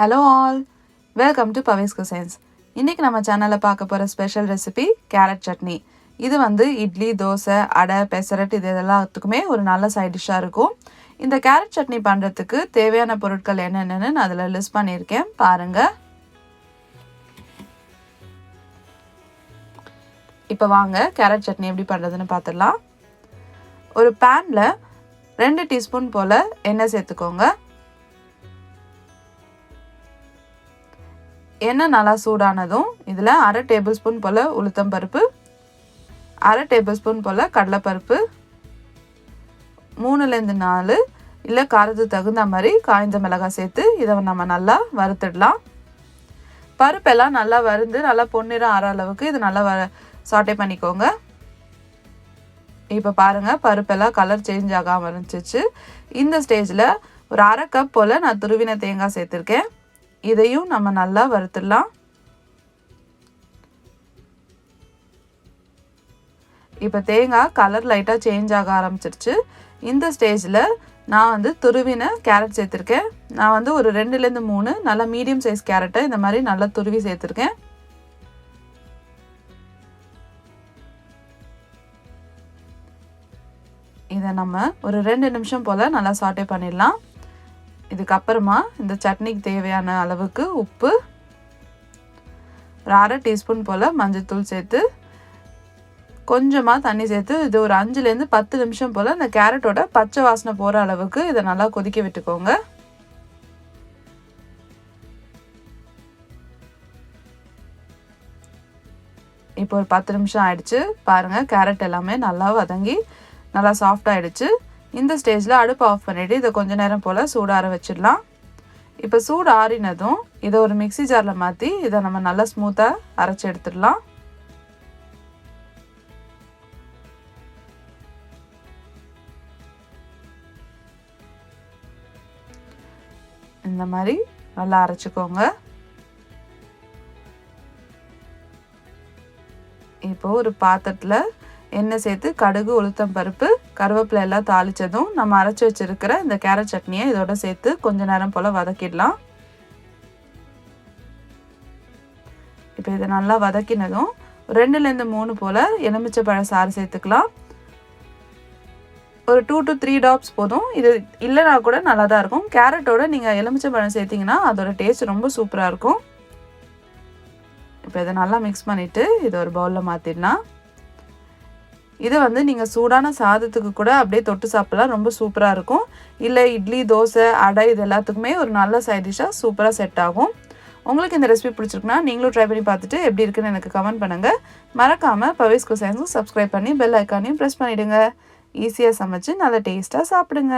Hello all, welcome to Pavi's Cuisines. இன்னைக்கு நம்ம சேனல்ல பார்க்க போற ஸ்பெஷல் ரெசிபி கேரட் சட்னி. இது வந்து இட்லி, தோசை, அடை, பெசரட் இது எல்லாத்துக்குமே ஒரு நல்ல சைட் டிஷ்ஷா இருக்கும். இந்த கேரட் சட்னி பண்றதுக்கு தேவையான பொருட்கள் என்னென்னன்னு நான் அதுல லிஸ்ட் பண்ணியிருக்கேன் பாருங்க. இப்போ வாங்க கேரட் சட்னி எப்படி பண்றதுன்னு பார்த்துடலாம். ஒரு பேன்ல 2 டீஸ்பூன் போல எண்ணெய் சேர்த்துக்கோங்க. எண்ணெய் நல்லா சூடானதும் இதில் 1/2 டேபிள் ஸ்பூன் போல் உளுத்தம் பருப்பு, 1/2 டேபிள் ஸ்பூன் போல் கடலைப்பருப்பு, 3லேருந்து 4 இல்லை காரத்துக்கு தகுந்த மாதிரி காய்ந்த மிளகாய் சேர்த்து இதை நம்ம நல்லா வறுத்துடலாம். பருப்பெல்லாம் நல்லா வறுந்து நல்லா பொன்னிறம் ஆற அளவுக்கு இது நல்லா சாட்டே பண்ணிக்கோங்க. இப்போ பாருங்கள் பருப்பெல்லாம் கலர் சேஞ்ச் ஆகாமல் இருந்துச்சு. இந்த ஸ்டேஜில் ஒரு 1/2 கப் போல் நான் துருவின தேங்காய் சேர்த்துருக்கேன். இதையும் நம்ம நல்லா வறுத்துடலாம். இப்போ தேங்காய் கலர் லைட்டாக சேஞ்ச் ஆக ஆரம்பிச்சிருச்சு. இந்த ஸ்டேஜில் நான் வந்து துருவின கேரட் சேர்த்துருக்கேன். நான் வந்து ஒரு 2லேருந்து 3 நல்லா மீடியம் சைஸ் கேரட்டை இந்த மாதிரி நல்லா துருவி சேர்த்துருக்கேன். இதை நம்ம ஒரு 2 நிமிஷம் போல் நல்லா சாட்டே பண்ணிடலாம். இதுக்கப்புறமா இந்த சட்னிக்கு தேவையான அளவுக்கு உப்பு, ஒரு 1/2 டீஸ்பூன் போல் மஞ்சள்தூள் சேர்த்து கொஞ்சமாக தண்ணி சேர்த்து இது ஒரு 5லேருந்து 10 நிமிஷம் போல் இந்த கேரட்டோட பச்சை வாசனை போகிற அளவுக்கு இதை நல்லா கொதிக்க விட்டுக்கோங்க. இப்போ ஒரு 10 நிமிஷம் ஆயிடுச்சு. பாருங்கள் கேரட் எல்லாமே நல்லா வதங்கி நல்லா சாஃப்ட் ஆகிடுச்சு. இந்த ஸ்டேஜில் அடுப்பு ஆஃப் பண்ணிவிட்டு இதை கொஞ்ச நேரம் போல் சூடார வச்சிடலாம். இப்போ சூடு ஆறினதும் இதை ஒரு மிக்சி ஜாரில் மாற்றி இதை நம்ம நல்லா ஸ்மூத்தாக அரைச்சி எடுத்துடலாம். இந்த மாதிரி நல்லா அரைச்சிக்கோங்க. இப்போ ஒரு பாத்திரத்தில் எண்ணெய் சேர்த்து கடுகு, உளுத்தம் பருப்பு, கருவேப்பிலை எல்லாம் தாளித்ததும் நம்ம அரைச்சி வச்சிருக்கிற இந்த கேரட் சட்னியை இதோட சேர்த்து கொஞ்ச நேரம் போல் வதக்கிடலாம். இப்போ இதை நல்லா வதக்கினதும் 2லேருந்து 3 போல் எலுமிச்சை பழ சாறு சேர்த்துக்கலாம். ஒரு 2 to 3 டாப்ஸ் போதும். இது இல்லைனா கூட நல்லா தான் இருக்கும். கேரட்டோட நீங்கள் எலுமிச்சை பழம் சேர்த்திங்கன்னா அதோட டேஸ்ட் ரொம்ப சூப்பராக இருக்கும். இப்போ இதை நல்லா மிக்ஸ் பண்ணிவிட்டு இதை ஒரு பவுலில் மாற்றிடலாம். இது வந்து நீங்கள் சூடான சாதத்துக்கு கூட அப்படியே தொட்டு சாப்பிடலாம், ரொம்ப சூப்பராக இருக்கும். இல்லை இட்லி, தோசை, அடை இது எல்லாத்துக்குமே ஒரு நல்ல சைட் டிஷ்ஷாக சூப்பராக செட் ஆகும். உங்களுக்கு இந்த ரெசிபி பிடிச்சிருக்குன்னா நீங்களும் ட்ரை பண்ணி பார்த்துட்டு எப்படி இருக்குன்னு எனக்கு கமெண்ட் பண்ணுங்கள். மறக்காமல் பவிஸ் குசைன்ஸும் சப்ஸ்கிரைப் பண்ணி பெல் ஐக்கானையும் ப்ரெஸ் பண்ணிவிடுங்க. ஈஸியாக சமைச்சு நல்ல டேஸ்ட்டாக சாப்பிடுங்க.